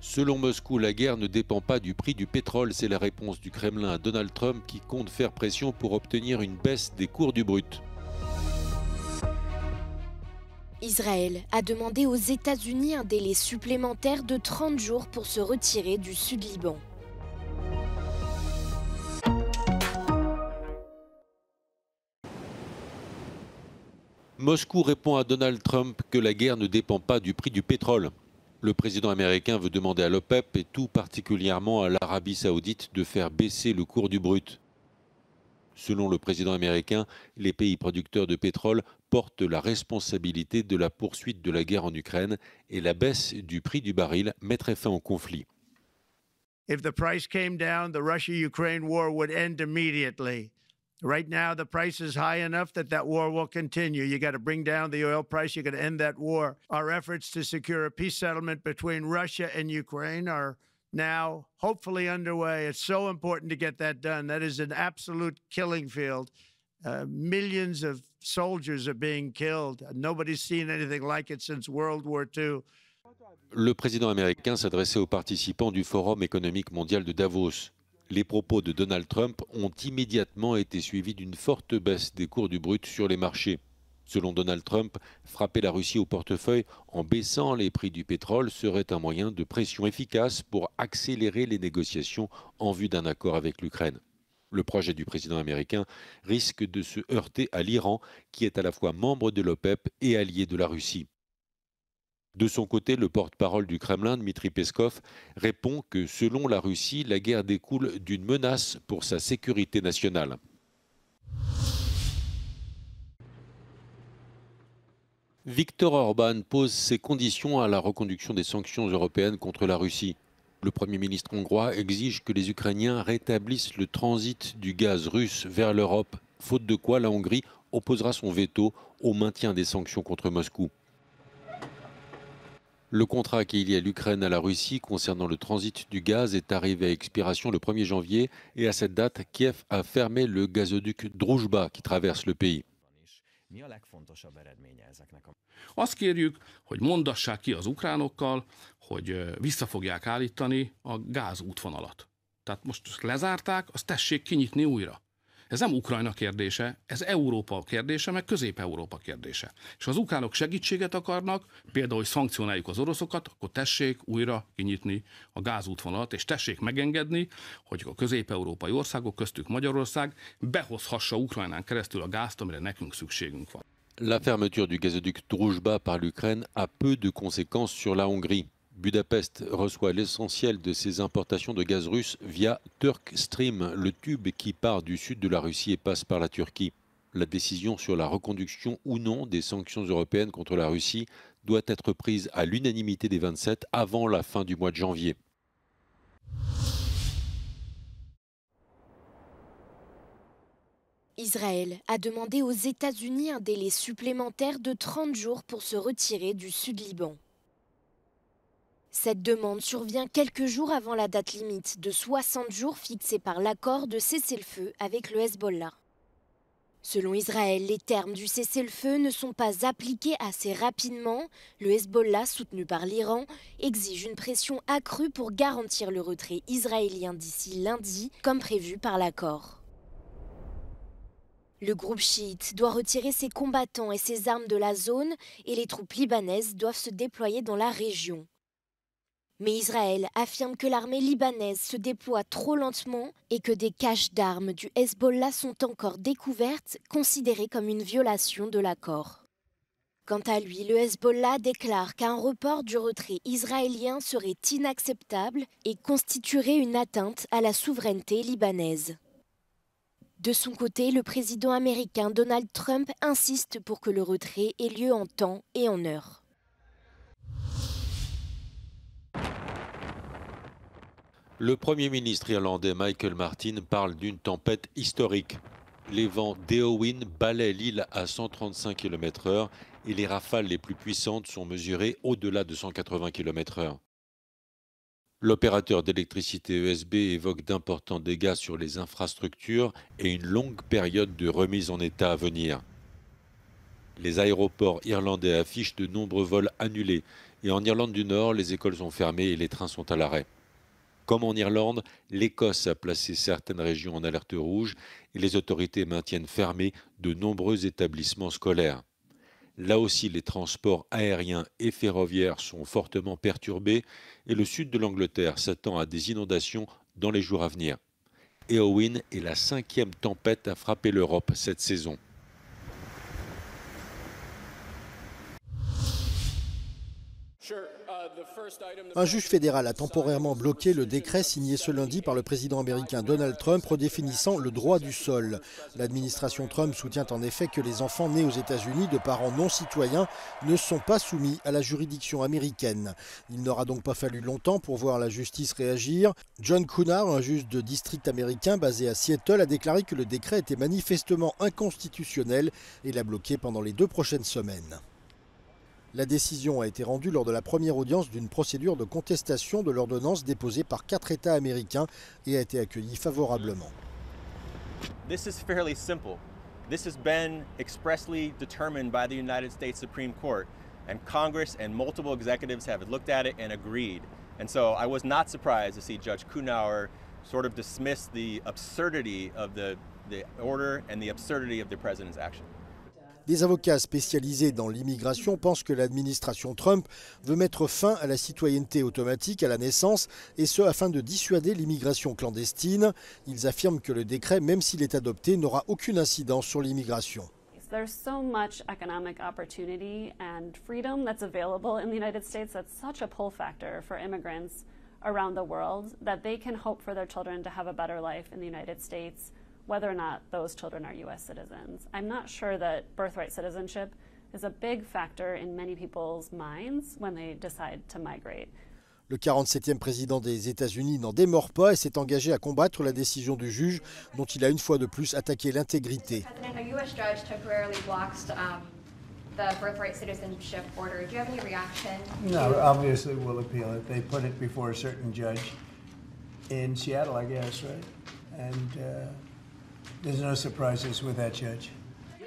Selon Moscou, la guerre ne dépend pas du prix du pétrole. C'est la réponse du Kremlin à Donald Trump qui compte faire pression pour obtenir une baisse des cours du brut. Israël a demandé aux États-Unis un délai supplémentaire de 30 jours pour se retirer du Sud-Liban. Moscou répond à Donald Trump que la guerre ne dépend pas du prix du pétrole. Le président américain veut demander à l'OPEP et tout particulièrement à l'Arabie saoudite de faire baisser le cours du brut. Selon le président américain, les pays producteurs de pétrole portent la responsabilité de la poursuite de la guerre en Ukraine et la baisse du prix du baril mettrait fin au conflit. If the price came down, the Russia-Ukraine war would end immediately. Right now, the price is high enough that war will continue. You got to bring down the oil price. You got to end that war. Our efforts to secure a peace settlement between Russia and Ukraine are now hopefully underway. It's so important to get that done. That is an absolute killing field. Millions of soldiers are being killed. Nobody's seen anything like it since World War II. Le président américain s'adressait aux participants du Forum économique mondial de Davos. Les propos de Donald Trump ont immédiatement été suivis d'une forte baisse des cours du brut sur les marchés. Selon Donald Trump, frapper la Russie au portefeuille en baissant les prix du pétrole serait un moyen de pression efficace pour accélérer les négociations en vue d'un accord avec l'Ukraine. Le projet du président américain risque de se heurter à l'Iran, qui est à la fois membre de l'OPEP et allié de la Russie. De son côté, le porte-parole du Kremlin, Dmitri Peskov, répond que selon la Russie, la guerre découle d'une menace pour sa sécurité nationale. Viktor Orban pose ses conditions à la reconduction des sanctions européennes contre la Russie. Le Premier ministre hongrois exige que les Ukrainiens rétablissent le transit du gaz russe vers l'Europe, faute de quoi la Hongrie opposera son veto au maintien des sanctions contre Moscou. Le contrat qui lie l'Ukraine à la Russie concernant le transit du gaz est arrivé à expiration le 1er janvier et à cette date, Kiev a fermé le gazoduc Druzhba qui traverse le pays. Azt kérjük, hogy mondassák ki az ukránokkal, hogy vissza fogják állítani a gázútvonalat. Tehát most lezárták, azt tessék kinyitni újra. Ez nem Ukrajna kérdése, ez Európa kérdése, meg Közép-Európa kérdése. És ha az ukránok segítséget akarnak, például, hogy szankcionáljuk az oroszokat, akkor tessék újra kinyitni a gázútvonalat, és tessék megengedni, hogy a közép-európai országok, köztük Magyarország behozhassa Ukrajnán keresztül a gázt, amire nekünk szükségünk van. La fermeture du gazoduc Druzhba par l'Ukraine a peu de conséquences sur la Hongrie. Budapest reçoit l'essentiel de ses importations de gaz russe via Turk Stream, le tube qui part du sud de la Russie et passe par la Turquie. La décision sur la reconduction ou non des sanctions européennes contre la Russie doit être prise à l'unanimité des 27 avant la fin du mois de janvier. Israël a demandé aux États-Unis un délai supplémentaire de 30 jours pour se retirer du Sud-Liban. Cette demande survient quelques jours avant la date limite de 60 jours fixée par l'accord de cessez-le-feu avec le Hezbollah. Selon Israël, les termes du cessez-le-feu ne sont pas appliqués assez rapidement. Le Hezbollah, soutenu par l'Iran, exige une pression accrue pour garantir le retrait israélien d'ici lundi, comme prévu par l'accord. Le groupe chiite doit retirer ses combattants et ses armes de la zone et les troupes libanaises doivent se déployer dans la région. Mais Israël affirme que l'armée libanaise se déploie trop lentement et que des caches d'armes du Hezbollah sont encore découvertes, considérées comme une violation de l'accord. Quant à lui, le Hezbollah déclare qu'un report du retrait israélien serait inacceptable et constituerait une atteinte à la souveraineté libanaise. De son côté, le président américain Donald Trump insiste pour que le retrait ait lieu en temps et en heure. Le Premier ministre irlandais Michael Martin parle d'une tempête historique. Les vents d'Eowyn balaient l'île à 135 km/h et les rafales les plus puissantes sont mesurées au-delà de 180 km/h. L'opérateur d'électricité ESB évoque d'importants dégâts sur les infrastructures et une longue période de remise en état à venir. Les aéroports irlandais affichent de nombreux vols annulés Et en Irlande du Nord, les écoles sont fermées et les trains sont à l'arrêt. Comme en Irlande, l'Écosse a placé certaines régions en alerte rouge et les autorités maintiennent fermés de nombreux établissements scolaires. Là aussi, les transports aériens et ferroviaires sont fortement perturbés et le sud de l'Angleterre s'attend à des inondations dans les jours à venir. Éowyn est la 5e tempête à frapper l'Europe cette saison. Un juge fédéral a temporairement bloqué le décret signé ce lundi par le président américain Donald Trump redéfinissant le droit du sol. L'administration Trump soutient en effet que les enfants nés aux États-Unis de parents non citoyens ne sont pas soumis à la juridiction américaine. Il n'aura donc pas fallu longtemps pour voir la justice réagir. John Cunard, un juge de district américain basé à Seattle, a déclaré que le décret était manifestement inconstitutionnel et l'a bloqué pendant les 2 prochaines semaines. La décision a été rendue lors de la première audience d'une procédure de contestation de l'ordonnance déposée par 4 États américains et a été accueillie favorablement. This is fairly simple. This has been expressly determined by the United States Supreme Court, and Congress and multiple executives have looked at it and agreed. And so I was not surprised to see Judge Kunauer sort of dismiss the absurdity of the order and the absurdity of the president's action. Des avocats spécialisés dans l'immigration pensent que l'administration Trump veut mettre fin à la citoyenneté automatique à la naissance, et ce afin de dissuader l'immigration clandestine. Ils affirment que le décret, même s'il est adopté, n'aura aucune incidence sur l'immigration. There's so much economic opportunity and freedom that's available in the United States that's such a pull factor for immigrants around the world that they can hope for their children to have a better life in the United States, whether or not those children are U.S. citizens. I'm not sure that birthright citizenship is a big factor in many people's minds when they decide to migrate. Le 47e président des États-Unis n'en démord pas et s'est engagé à combattre la décision du juge, dont il a une fois de plus attaqué l'intégrité. The birthright citizenship order. Do you have any reaction? No, obviously we'll appeal it. They put it before a certain judge in Seattle, I guess, right? And there's no surprises with that judge.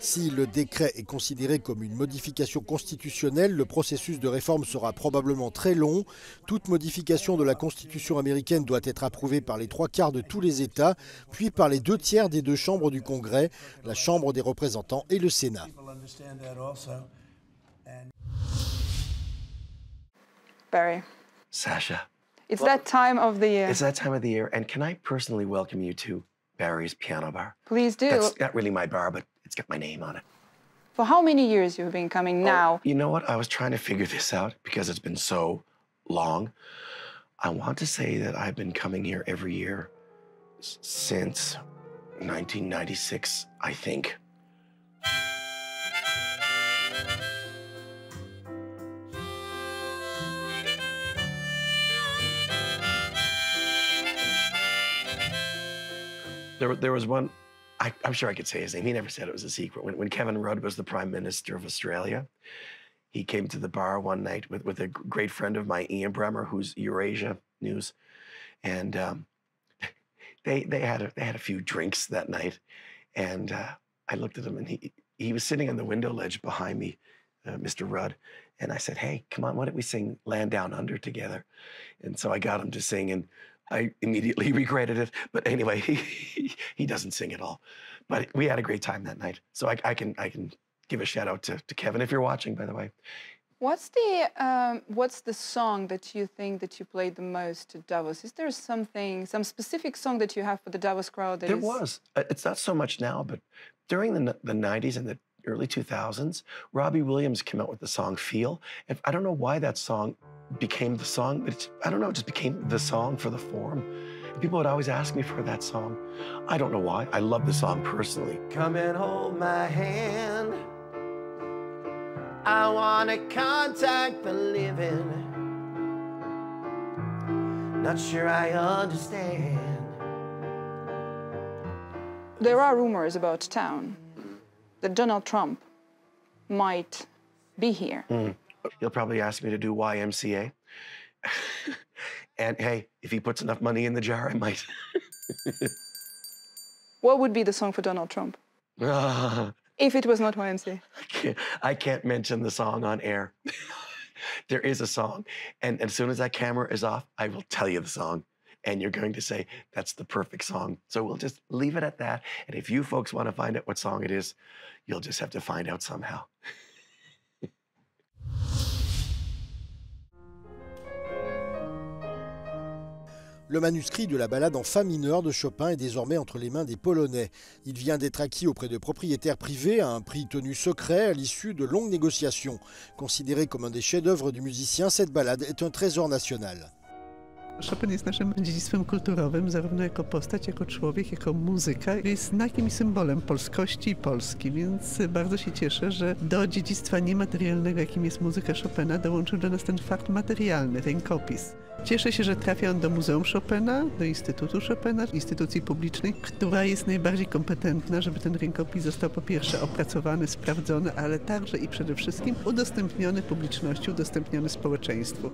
Si le décret est considéré comme une modification constitutionnelle, le processus de réforme sera probablement très long. Toute modification de la Constitution américaine doit être approuvée par les 3/4 de tous les États, puis par les 2/3 des 2 chambres du Congrès, la Chambre des représentants et le Sénat. Barry. Sasha. It's that time of the year. It's that time of the year, and can I personally welcome you to Barry's Piano Bar? Please do. That's not really my bar, but it's got my name on it. For how many years you've been coming now? You know what? I was trying to figure this out because it's been so long. I want to say that I've been coming here every year since 1996, I think. There was one, I'm sure I could say his name. He never said it was a secret. When Kevin Rudd was the Prime Minister of Australia, he came to the bar one night with a great friend of mine, Ian Bremmer, who's Eurasia News. And they had a few drinks that night. And I looked at him, and he was sitting on the window ledge behind me, Mr. Rudd. And I said, hey, come on, why don't we sing Land Down Under together? And so I got him to sing, and I immediately regretted it. But anyway, he doesn't sing at all. But we had a great time that night. So I can give a shout out to Kevin, if you're watching, by the way. What's the song that you think that you played the most at Davos? Is there some specific song that you have for the Davos crowd? There was. It's not so much now, but during the 90s and the early 2000s, Robbie Williams came out with the song Feel. And I don't know why that song became the song, but I don't know, it just became the song for the forum. People would always ask me for that song. I don't know why. I love the song personally. Come and hold my hand. I want to contact the living. Not sure I understand. There are rumors about town that Donald Trump might be here. He'll probably ask me to do YMCA. And hey, if he puts enough money in the jar, I might. What would be the song for Donald Trump? If it was not YMCA. I can't mention the song on air. There is a song. And as soon as that camera is off, I will tell you the song. And you're going to say, that's the perfect song. So we'll just leave it at that. And if you folks want to find out what song it is, you'll just have to find out somehow. Le manuscrit de la ballade en fa mineur de Chopin est désormais entre les mains des Polonais. Il vient d'être acquis auprès de propriétaires privés à un prix tenu secret à l'issue de longues négociations. Considéré comme un des chefs-d'œuvre du musicien, cette ballade est un trésor national. Chopin jest naszym dziedzictwem kulturowym, zarówno jako postać, jako człowiek, jako muzyka. Jest znakiem i symbolem polskości i Polski, więc bardzo się cieszę, że do dziedzictwa niematerialnego, jakim jest muzyka Chopina, dołączył do nas ten fakt materialny, rękopis. Cieszę się, że trafia on do Muzeum Chopina, do Instytutu Chopina, instytucji publicznej, która jest najbardziej kompetentna, żeby ten rękopis został po pierwsze opracowany, sprawdzony, ale także i przede wszystkim udostępniony publiczności, udostępniony społeczeństwu.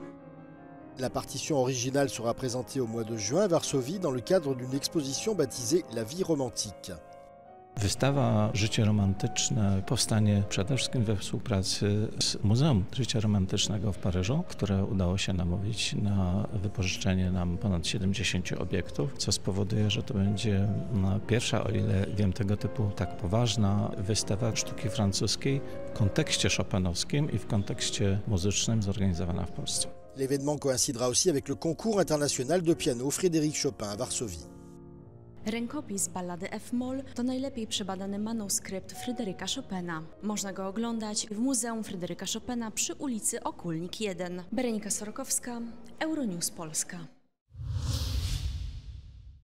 La partition originale sera présentée au mois de juin à Varsovie dans le cadre d'une exposition baptisée La vie romantique. Wystawa Życie romantyczne powstanie przede wszystkim we współpracy z Muzeum Życia Romantycznego w Paryżu, które udało się namówić na wypożyczenie nam ponad 70 obiektów, co spowoduje, że to będzie pierwsza, o ile wiem, tego typu tak poważna wystawa sztuki francuskiej w kontekście chopinowskim i w kontekście muzycznym zorganizowana w Polsce. L'événement coïncidera aussi avec le concours international de piano Frédéric Chopin à Varsovie. Rękopis ballady F-moll to najlepiej przebadany manuskrypt Fryderyka Chopina. Można go oglądać w Muzeum Fryderyka Chopina przy ulicy Okulnik 1. Berenika Sorokowska, Euronews Polska.